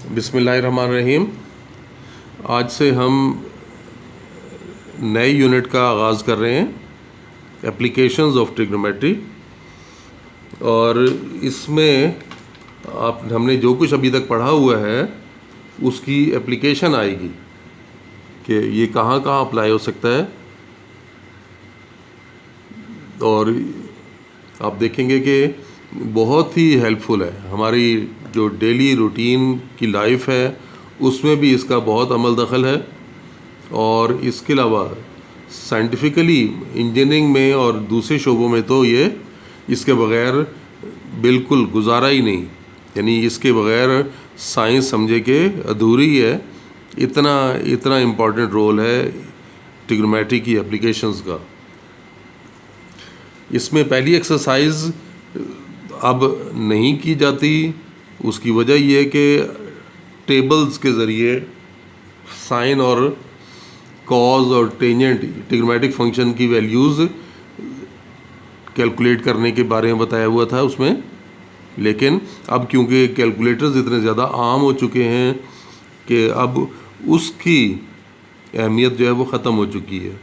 बिस्मिल्लाहिर्रहमानिर्रहीम। आज से हम नए यूनिट का आगाज़ कर रहे हैं, एप्लीकेशंस ऑफ ट्रिग्नोमेट्री। और इसमें हमने जो कुछ अभी तक पढ़ा हुआ है उसकी एप्लीकेशन आएगी कि ये कहाँ कहाँ अप्लाई हो सकता है। और आप देखेंगे कि बहुत ही हेल्पफुल है। हमारी जो डेली रूटीन की लाइफ है उसमें भी इसका बहुत अमल दखल है। और इसके अलावा साइंटिफिकली इंजीनियरिंग में और दूसरे शोबों में तो ये इसके बग़ैर बिल्कुल गुजारा ही नहीं, यानी इसके बग़ैर साइंस समझे कि अधूरी है। इतना इम्पोर्टेंट रोल है ट्रिग्नोमेट्री की एप्लीकेशंस का। इसमें पहली एक्सरसाइज अब नहीं की जाती, उसकी वजह यह है कि टेबल्स के ज़रिए साइन और कॉज और टेंजेंट ट्रिग्नोमेट्रिक फंक्शन की वैल्यूज़ कैलकुलेट करने के बारे में बताया हुआ था उसमें। लेकिन अब क्योंकि कैलकुलेटर्स इतने ज़्यादा आम हो चुके हैं कि अब उसकी अहमियत जो है वो ख़त्म हो चुकी है।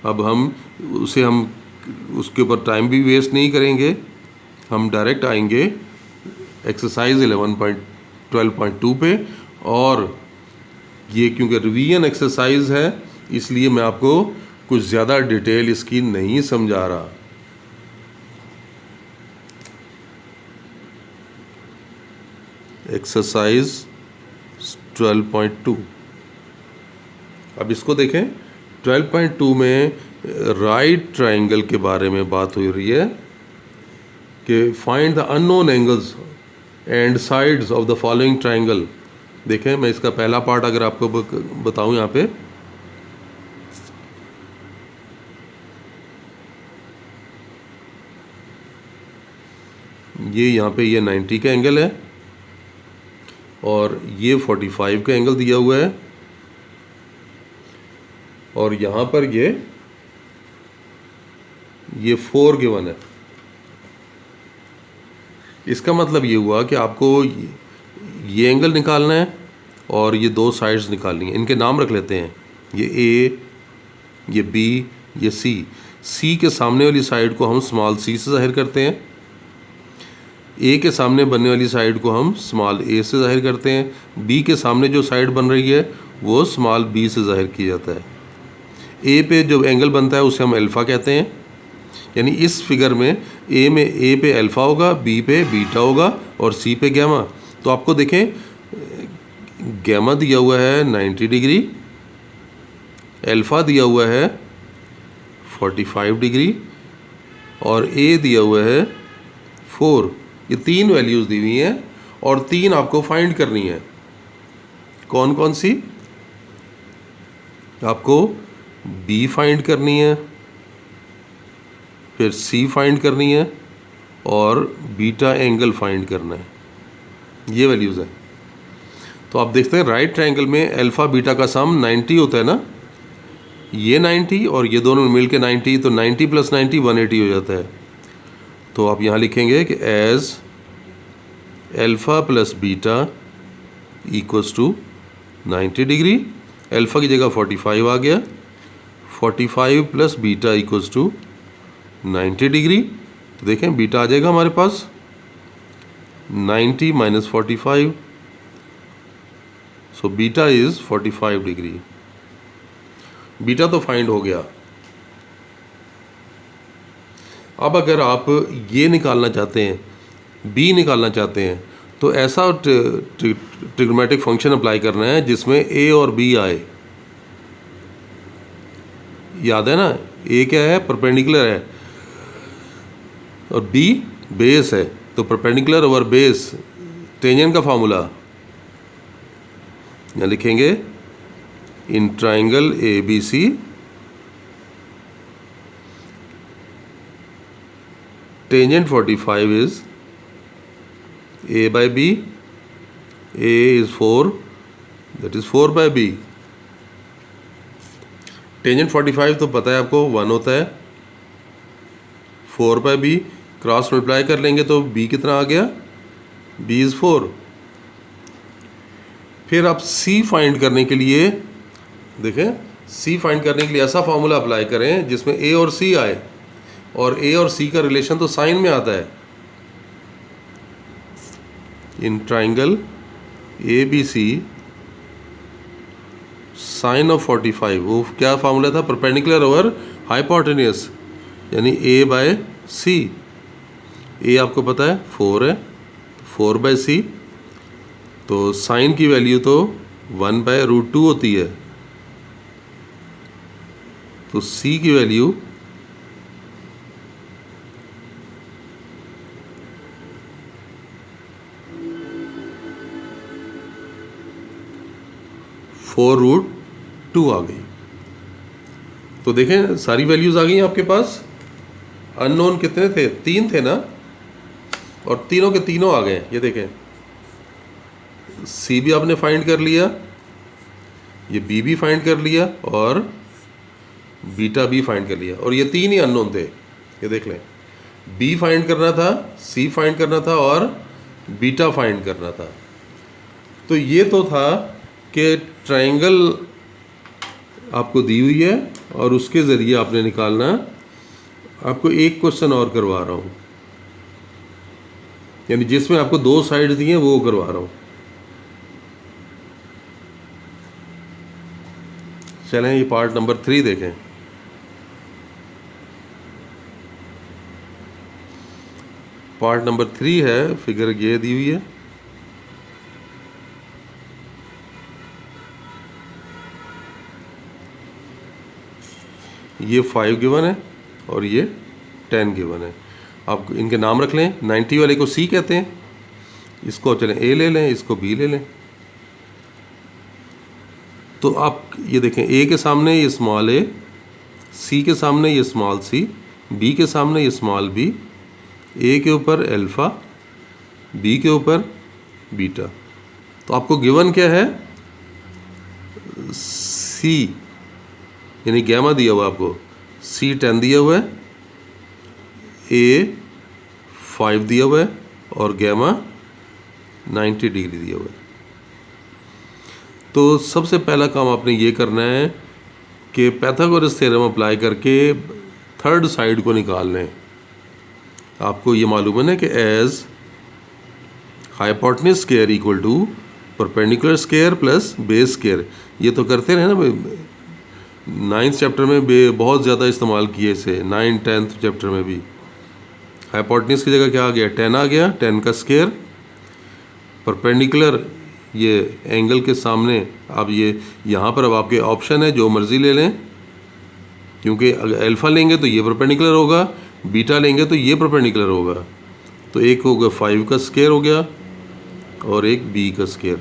अब हम उसके ऊपर टाइम भी वेस्ट नहीं करेंगे, हम डायरेक्ट आएंगे एक्सरसाइज 11.12.2 पे। और ये क्योंकि रिवीजन एक्सरसाइज है इसलिए मैं आपको कुछ ज़्यादा डिटेल इसकी नहीं समझा रहा। एक्सरसाइज 12.2, अब इसको देखें। 12.2 में राइट ट्रायंगल के बारे में बात हो रही है कि find the unknown angles and sides of the following triangle. देखें, मैं इसका पहला पार्ट अगर आपको बताऊं यहाँ पे, ये यहाँ पे ये 90 का एंगल है और ये 45 का एंगल दिया हुआ है और यहाँ पर ये 4 गिवन है। इसका मतलब ये हुआ कि आपको ये एंगल निकालना है और ये दो साइड्स निकालनी है। इनके नाम रख लेते हैं, ये ए, ये बी, ये सी। सी के सामने वाली साइड को हम स्मॉल सी से ज़ाहिर करते हैं, ए के सामने बनने वाली साइड को हम स्मॉल ए से ज़ाहिर करते हैं, बी के सामने जो साइड बन रही है वो स्मॉल बी से ज़ाहिर किया जाता है। ए पे जो एंगल बनता है उसे हम अल्फ़ा कहते हैं। यानी इस फिगर में ए पे अल्फ़ा होगा, बी पे बीटा होगा और सी पे गैमा। तो आपको देखें, गैमा दिया हुआ है 90 डिग्री, अल्फ़ा दिया हुआ है 45 डिग्री और ए दिया हुआ है 4। ये 3 वैल्यूज़ दी हुई हैं और 3 आपको फाइंड करनी है। कौन कौन सी? आपको बी फाइंड करनी है, फिर सी फाइंड करनी है और बीटा एंगल फाइंड करना है। ये वैल्यूज़ है। तो आप देखते हैं राइट ट्रायंगल में अल्फ़ा बीटा का सम 90 होता है ना, ये 90 और ये दोनों मिल के 90, तो 90 + 90 180 हो जाता है। तो आप यहाँ लिखेंगे कि as alpha + beta = 90 degree. Alpha की जगह 45 आ गया, 45 + बीटा = 90 डिग्री। तो देखें बीटा आ जाएगा हमारे पास 90 - 45, so beta is 45 degree. Beta तो फाइंड हो गया। अब अगर आप ये निकालना चाहते हैं, बी निकालना चाहते हैं, तो ऐसा ट्रिग्नोमेट्रिक फंक्शन अप्लाई करना है जिसमें ए और बी आए। याद है ना, ए क्या है? परपेंडिकुलर है और बी बेस है। तो परपेंडिकुलर ओवर बेस, टेंजेंट का फार्मूला यहाँ लिखेंगे, in triangle A B C tangent 45 is a by b, a is 4, that is 4 by b। Tangent 45 तो पता है आपको 1 होता है, 4 by b क्रॉस मल्टीप्लाई कर लेंगे तो b कितना आ गया? b is 4। फिर आप सी फाइंड करने के लिए देखें, सी फाइंड करने के लिए ऐसा फार्मूला अप्लाई करें जिसमें ए और सी आए, और ए और सी का रिलेशन तो साइन में आता है। In triangle A B C sine of 45, वो क्या फार्मूला था? परपेंडिकुलर ओवर हाइपोटेन्यूस, यानी ए बाय सी। ए आपको पता है 4 है, 4 बाय सी, तो साइन की वैल्यू तो 1/√2 होती है, तो सी की वैल्यू 4√2 आ गई। तो देखें सारी वैल्यूज़ आ गई आपके पास। अननोन कितने थे? 3 थे ना, और तीनों के तीनों आ गए। ये देखें, सी भी आपने फाइंड कर लिया, ये बी भी फाइंड कर लिया, और बीटा भी फाइंड कर लिया, और ये 3 ही अननोन थे। ये देख लें, बी फाइंड करना था, सी फाइंड करना था, और बीटा फाइंड करना था। तो ये तो था कि ट्रायंगल आपको दी हुई है और उसके ज़रिए आपने निकालना। आपको एक क्वेश्चन और करवा रहा हूँ, यानी जिसमें आपको 2 साइड दी हैं वो करवा रहा हूँ। चलें ये पार्ट नंबर 3 देखें। पार्ट नंबर 3 है, फिगर ये दी हुई है। ये 5 गिवन है और ये 10 गिवन है। आप इनके नाम रख लें। 90 वाले को सी कहते हैं, इसको चलें ए ले लें, इसको बी ले लें। तो आप ये देखें, ए के सामने ये स्मॉल ए, सी के सामने ये स्मॉल सी, बी के सामने ये स्मॉल बी, ए के ऊपर अल्फ़ा, बी के ऊपर बीटा। तो आपको गिवन क्या है? सी यानी गैमा दिया हुआ आपको, सी 10 दिया हुआ है, ए 5 दिया हुआ है, और गैमा 90 डिग्री दिया हुआ है। तो सबसे पहला काम आपने ये करना है कि पाइथागोरस थ्योरम अप्लाई करके थर्ड साइड को निकाल लें। आपको ये मालूम है ना कि as hypotenuse square equal to perpendicular square plus base square. ये तो करते रहे ना, 9th चैप्टर में बहुत ज़्यादा इस्तेमाल किए इसे, 9th 10th चैप्टर में भी। हाइपोटेन्यूस की जगह क्या आ गया? 10 आ गया, 10 का स्क्वायर। परपेंडिकुलर ये एंगल के सामने, अब ये यहाँ पर अब आपके ऑप्शन है, जो मर्ज़ी ले लें, क्योंकि अगर अल्फ़ा लेंगे तो ये परपेंडिकुलर होगा, बीटा लेंगे तो ये परपेंडिकुलर होगा। तो एक होगा 5 का स्क्वायर हो गया और एक बी का स्क्वायर,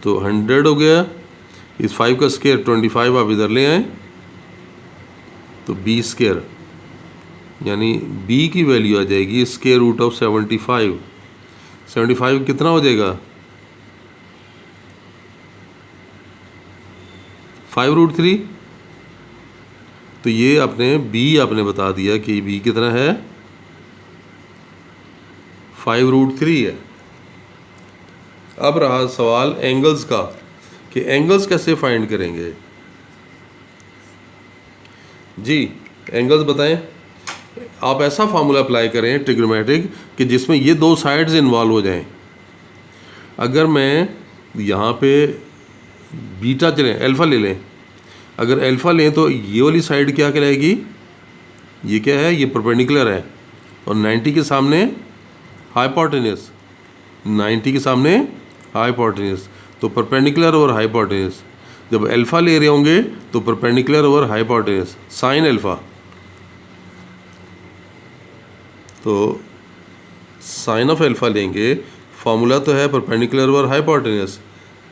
तो 100 हो गया। इस 5 का स्क्वायर 25 आप इधर ले आएँ, तो बी स्क्वायर यानी बी की वैल्यू आ जाएगी स्क्वायर रूट ऑफ 75। 75 कितना हो जाएगा? 5√3। तो ये आपने बी आपने बता दिया कि बी कितना है, 5√3 है। अब रहा सवाल एंगल्स का कि एंगल्स कैसे फाइंड करेंगे जी। एंगल्स बताएं। आप ऐसा फार्मूला अप्लाई करें ट्रिग्नोमेट्रिक कि जिसमें ये 2 साइड्स इन्वॉल्व हो जाएं। अगर मैं यहाँ पे बीटा चलें, अल्फ़ा ले लें, अगर अल्फ़ा लें तो ये वाली साइड क्या कहलाएगी? ये क्या है? ये परपेंडिकुलर है, और 90 के सामने हाइपोटेन्यूस, 90 के सामने हाइपोटेन्यूस, तो परपेंडिकुलर और हाइपोटेन्यूस। जब अल्फ़ा ले रहे होंगे तो परपेंडिकुलर और हाइपोटेन्यूस, साइन अल्फ़ा, तो साइन ऑफ अल्फ़ा लेंगे। फार्मूला तो है परपेंडिकुलर और हाइपोटेन्यूस।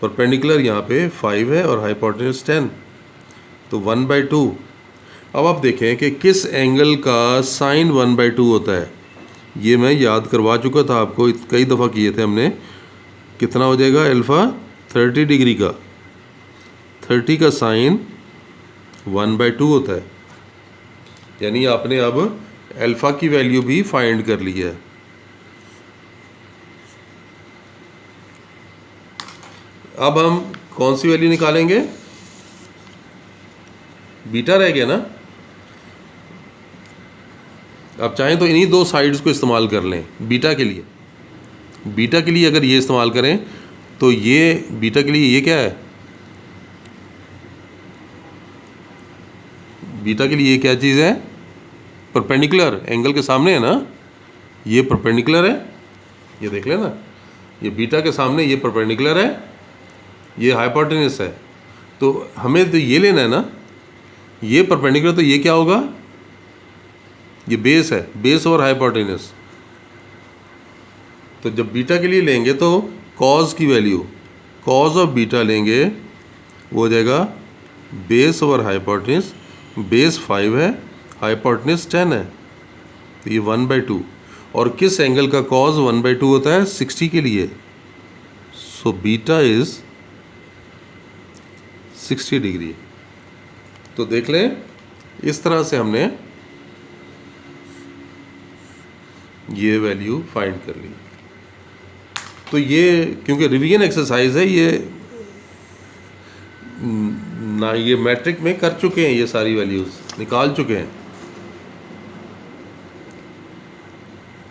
परपेंडिकुलर यहाँ पे 5 है और हाइपोटेन्यूस 10, तो 1/2। अब आप देखें कि किस एंगल का साइन 1/2 होता है। ये मैं याद करवा चुका था आपको, कई दफ़ा किए थे हमने। कितना हो जाएगा? अल्फ़ा 30 डिग्री का, 30 का साइन 1/2 होता है। यानी आपने अब अल्फ़ा की वैल्यू भी फाइंड कर ली है। अब हम कौन सी वैल्यू निकालेंगे? बीटा रह गया ना। अब चाहें तो इन्हीं दो साइड्स को इस्तेमाल कर लें बीटा के लिए। बीटा के लिए अगर ये इस्तेमाल करें तो ये बीटा के लिए ये क्या है? बीटा के लिए ये क्या चीज़ है? परपेंडिकुलर, एंगल के सामने है ना, ये परपेंडिकुलर है, ये देख लेना, ये बीटा के सामने ये परपेंडिकुलर है, ये हाइपोटेन्यूस है। तो हमें तो ये लेना है ना, ये परपेंडिकुलर, तो ये क्या होगा? ये बेस है, बेस और हाइपोटेन्यूस। तो जब बीटा के लिए लेंगे तो कॉज की वैल्यू, कॉज ऑफ बीटा लेंगे, वो हो जाएगा बेस ओवर हाइपोटेन्यूस। बेस 5 है, हाइपोटेन्यूस 10 है, तो ये 1/2। और किस एंगल का कॉज 1/2 होता है? 60 के लिए। So beta is 60 degree. तो देख लें, इस तरह से हमने ये वैल्यू फाइंड कर ली। तो ये क्योंकि रिवीजन एक्सरसाइज है, ये ना ये मैट्रिक में कर चुके हैं, ये सारी वैल्यूज निकाल चुके हैं।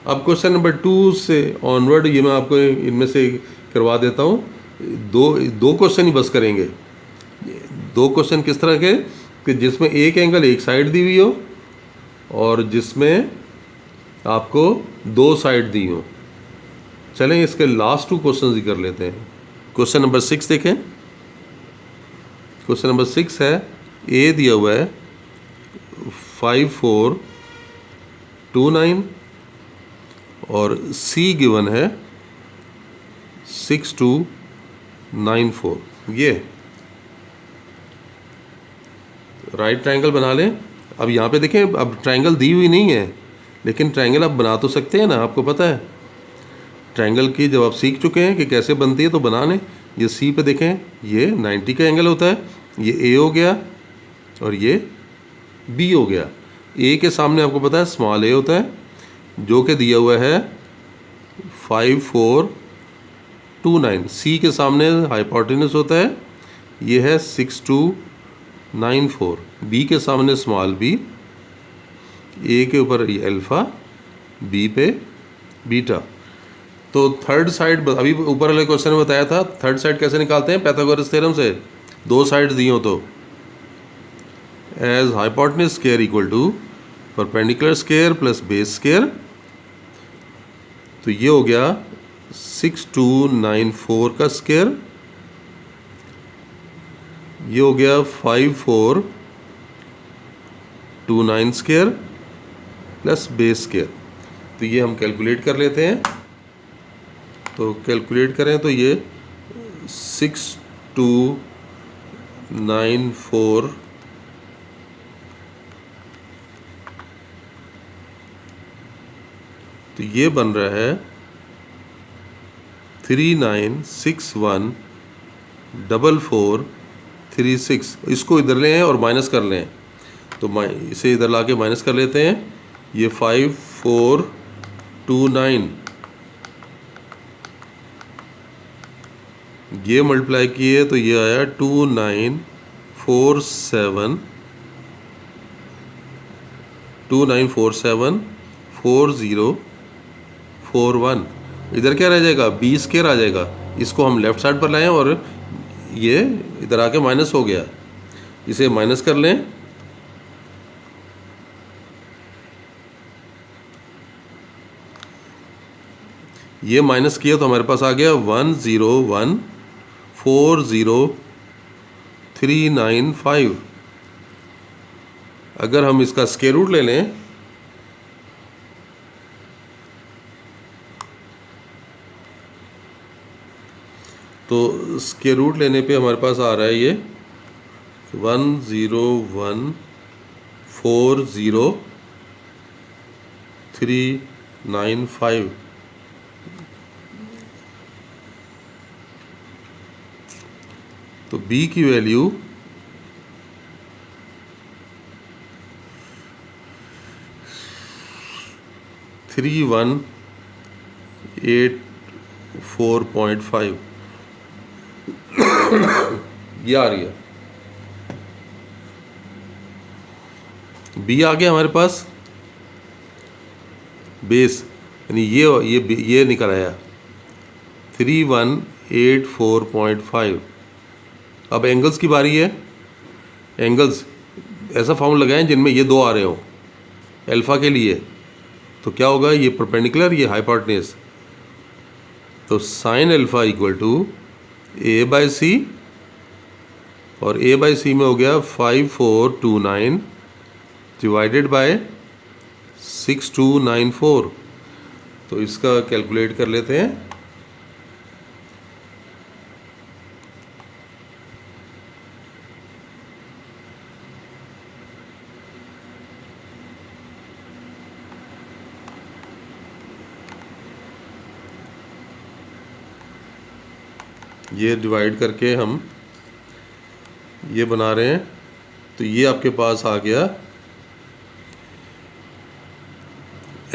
अब क्वेश्चन नंबर 2 से ऑनवर्ड ये मैं आपको इनमें से करवा देता हूँ। दो क्वेश्चन ही बस करेंगे। दो क्वेश्चन किस तरह के कि जिसमें एक एंगल एक साइड दी हुई हो और जिसमें आपको दो साइड दी हो। चलें इसके लास्ट 2 क्वेश्चन ही कर लेते हैं। क्वेश्चन नंबर 6 देखें। क्वेश्चन नंबर 6 है, ए दिया हुआ है 5429 और सी गिवन है 6294। ये राइट ट्रायंगल बना लें। अब यहाँ पे देखें, अब ट्रायंगल दी हुई नहीं है, लेकिन ट्रायंगल आप बना तो सकते हैं ना, आपको पता है ट्रायंगल की जब आप सीख चुके हैं कि कैसे बनती है तो बना लें। ये सी पे देखें, ये 90 का एंगल होता है, ये ए हो गया और ये बी हो गया। ए के सामने आपको पता है स्मॉल ए होता है, जो कि दिया हुआ है 5429। सी के सामने हाइपोटेन्यूस होता है, ये है 6294। बी के सामने स्मॉल बी, ए के ऊपर ये अल्फ़ा, बी पे बीटा। तो थर्ड साइड अभी ऊपर वाले क्वेश्चन में बताया था, थर्ड साइड कैसे निकालते हैं? पाइथागोरस थ्योरम से। दो साइड दी हो तो as hypotenuse square equal to perpendicular square plus base square. तो ये हो गया 6294 का स्क्वायर, ये हो गया 5429 स्क्वायर प्लस बेस स्क्वायर। तो ये हम कैलकुलेट कर लेते हैं। तो कैलकुलेट करें तो ये 6294 तो ये बन रहा है 39614436। इसको इधर लें और माइनस कर लें, तो इसे इधर लाके माइनस कर लेते हैं। ये 5429 ये मल्टीप्लाई किए तो ये आया 29474041। इधर क्या रह जाएगा? बी स्क्वायर आ जाएगा। इसको हम लेफ़्ट साइड पर लाएं और ये इधर आके माइनस हो गया, इसे माइनस कर लें। ये माइनस किया तो हमारे पास आ गया 101,40395। अगर हम इसका स्क्वायर रूट ले लें तो स्क्वायर रूट लेने पे हमारे पास आ रहा है ये 101,40395। तो b की वैल्यू 3184.5। ये आ रही है, बी आ गया हमारे पास बेस, यानी ये निकल आया 3184.5। अब एंगल्स की बारी है। एंगल्स ऐसा फॉर्मूला लगाएं जिनमें ये दो आ रहे हो अल्फ़ा के लिए, तो क्या होगा, ये परपेंडिकुलर, ये हाइपोटेन्यूज, तो sine alpha equal to A by C, और ए बाई सी में हो गया 5429 डिवाइडेड बाय 6294। तो इसका कैलकुलेट कर लेते हैं। ये डिवाइड करके हम ये बना रहे हैं, तो ये आपके पास आ गया,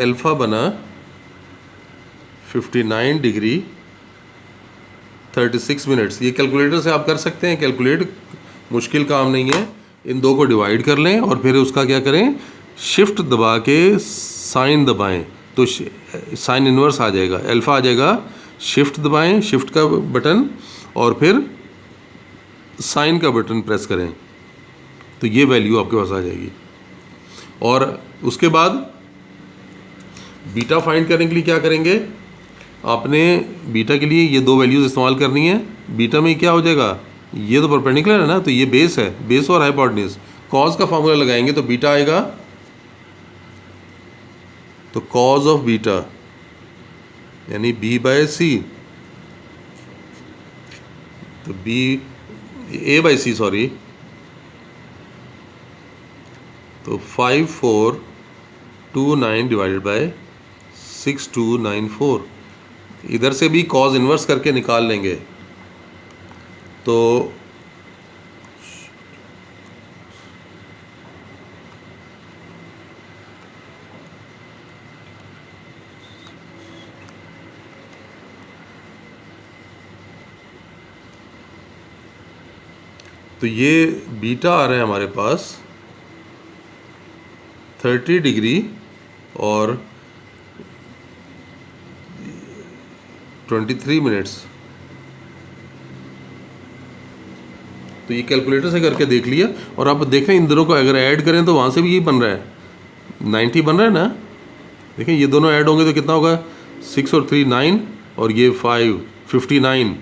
अल्फ़ा बना 59 डिग्री 36 मिनट्स। ये कैलकुलेटर से आप कर सकते हैं कैलकुलेट, मुश्किल काम नहीं है। इन दो को डिवाइड कर लें और फिर उसका क्या करें, शिफ्ट दबा के साइन दबाएं, तो साइन इन्वर्स आ जाएगा, अल्फ़ा आ जाएगा। शिफ्ट दबाएं, शिफ्ट का बटन, और फिर साइन का बटन प्रेस करें, तो ये वैल्यू आपके पास आ जाएगी। और उसके बाद बीटा फाइंड करने के लिए क्या करेंगे, आपने बीटा के लिए ये दो वैल्यूज़ इस्तेमाल करनी है। बीटा में क्या हो जाएगा, ये तो परपेंडिकुलर है ना, तो ये बेस है, बेस और हाइपोटेन्यूज। कॉज का फार्मूला लगाएंगे तो बीटा आएगा, तो कॉज ऑफ बीटा यानी बी बाय सी, तो B A by C sorry, तो 5429 डिवाइडेड बाय 6294। इधर से भी कॉज इन्वर्स करके निकाल लेंगे, तो ये बीटा आ रहा है हमारे पास 30 डिग्री और 23 मिनट्स। तो ये कैलकुलेटर से करके देख लिया, और आप देखें इन दोनों को अगर ऐड करें तो वहाँ से भी यही बन रहा है, 90 बन रहा है ना। देखें ये दोनों ऐड होंगे तो कितना होगा, 6 और 3 9, और ये 5 59,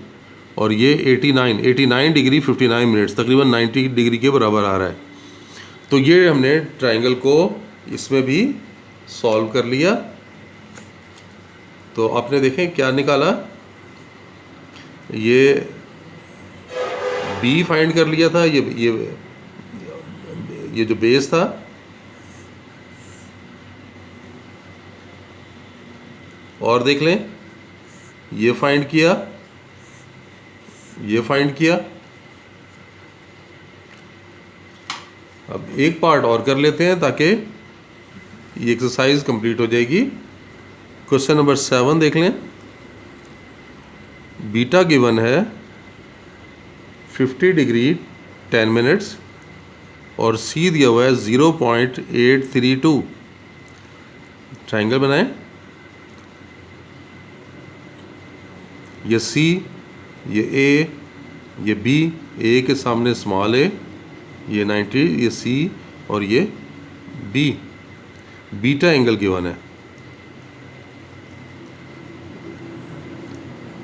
और ये 89 डिग्री 59 मिनट्स, तकरीबन 90 डिग्री के बराबर आ रहा है। तो ये हमने ट्राइंगल को इसमें भी सॉल्व कर लिया। तो आपने देखें क्या निकाला, ये बी फाइंड कर लिया था, ये जो बेस था, और देख लें ये फाइंड किया, ये फाइंड किया। अब एक पार्ट और कर लेते हैं ताकि ये एक्सरसाइज कंप्लीट हो जाएगी। क्वेश्चन नंबर 7 देख लें। बीटा गिवन है 50 डिग्री 10 मिनट्स, और सी दिया हुआ है 0.832। ट्राइंगल बनाएं, ये सी, ये ए, ये बी, ए के सामने स्मॉल ए, ये 90, ये सी, और ये बी। बीटा एंगल गिवन है,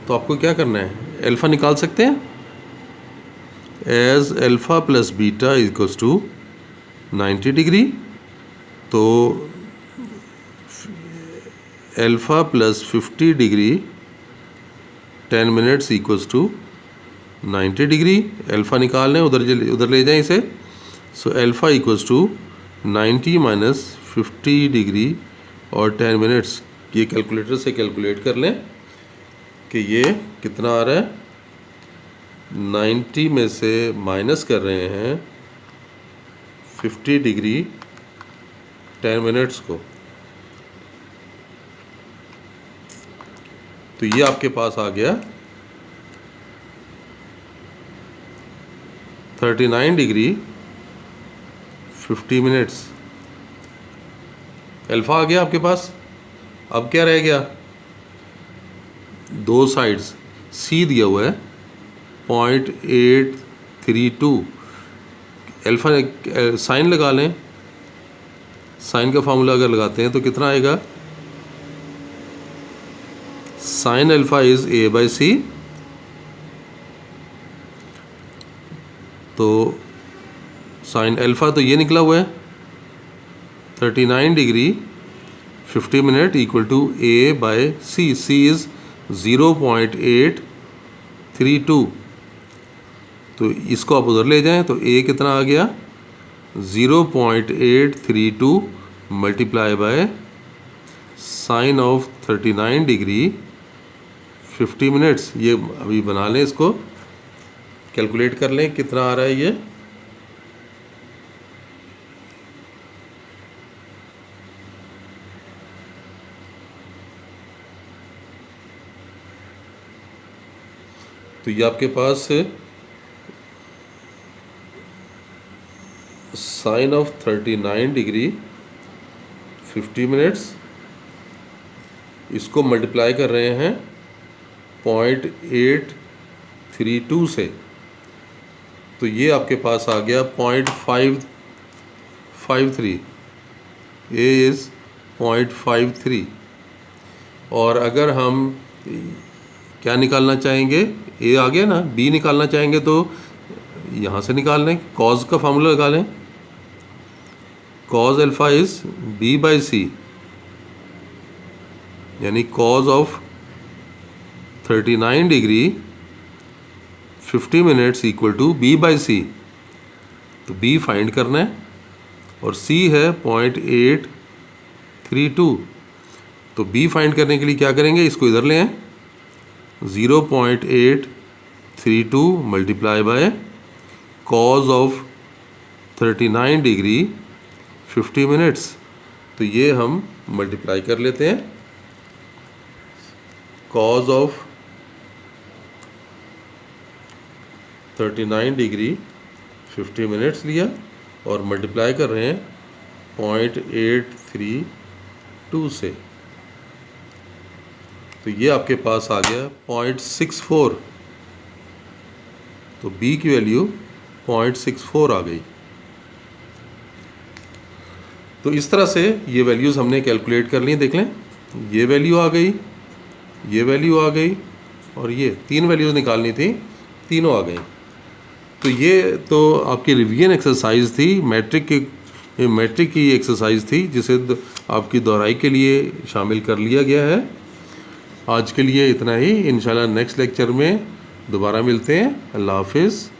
तो आपको क्या करना है, अल्फ़ा निकाल सकते हैं। As alpha plus beta equals to 90 degree, तो alpha plus 50 degree 10 minutes equals to 90 degree. Alpha निकाल लें, उधर ले जाएं इसे। So alpha equals to 90 minus 50 degree और 10 मिनट्स। ये कैलकुलेटर से कैलकुलेट कर लें कि ये कितना आ रहा है। 90 में से माइनस कर रहे हैं 50 डिग्री 10 मिनट्स को, तो ये आपके पास आ गया 39 डिग्री 50 मिनट्स। अल्फ़ा आ गया आपके पास। अब क्या रह गया, दो साइड्स सी दिया हुआ है 0.832। अल्फ़ा साइन लगा लें, साइन का फार्मूला अगर लगाते हैं तो कितना आएगा, sine alpha is A by C. तो साइन अल्फ़ा तो ये निकला हुआ है 39 degree 50 minute equal to A by C. C is 0.832। तो इसको आप उधर ले जाएं तो ए कितना आ गया, 0.832 multiply by sine of 39 degree 50 minutes. ये अभी बना लें, इसको कैलकुलेट कर लें कितना आ रहा है ये। तो ये आपके पास साइन ऑफ 39 डिग्री 50 मिनट्स, इसको मल्टीप्लाई कर रहे हैं 0.832 से, तो ये आपके पास आ गया 0.553। A is 0.53। और अगर हम क्या निकालना चाहेंगे, ए आ गया ना, बी निकालना चाहेंगे तो यहाँ से निकाल लें, कॉज का फार्मूला लगा लें। Cos alpha is B by C, यानी cos of 39 degree 50 minutes equal to B by C. तो बी फाइंड करना है और सी है 0.832। तो बी फाइंड करने के लिए क्या करेंगे, इसको इधर ले आएं, 0.832 multiply by cause of 39 degree 50 minutes. तो ये हम मल्टीप्लाई कर लेते हैं, कॉज ऑफ 39 डिग्री 50 मिनट्स लिया और मल्टीप्लाई कर रहे हैं 0.832 से। तो ये आपके पास आ गया 0.64। तो b की वैल्यू 0.64 आ गई। तो इस तरह से ये वैल्यूज़ हमने कैलकुलेट कर ली, देख लें, ये वैल्यू आ गई, ये वैल्यू आ गई और ये तीन वैल्यूज़ निकालनी थी, तीनों आ गई। तो ये तो आपकी रिवीजन एक्सरसाइज थी, मैट्रिक की एक्सरसाइज थी, जिसे आपकी दोहराई के लिए शामिल कर लिया गया है। आज के लिए इतना ही, इंशाल्लाह नेक्स्ट लेक्चर में दोबारा मिलते हैं। अल्लाह हाफिज़।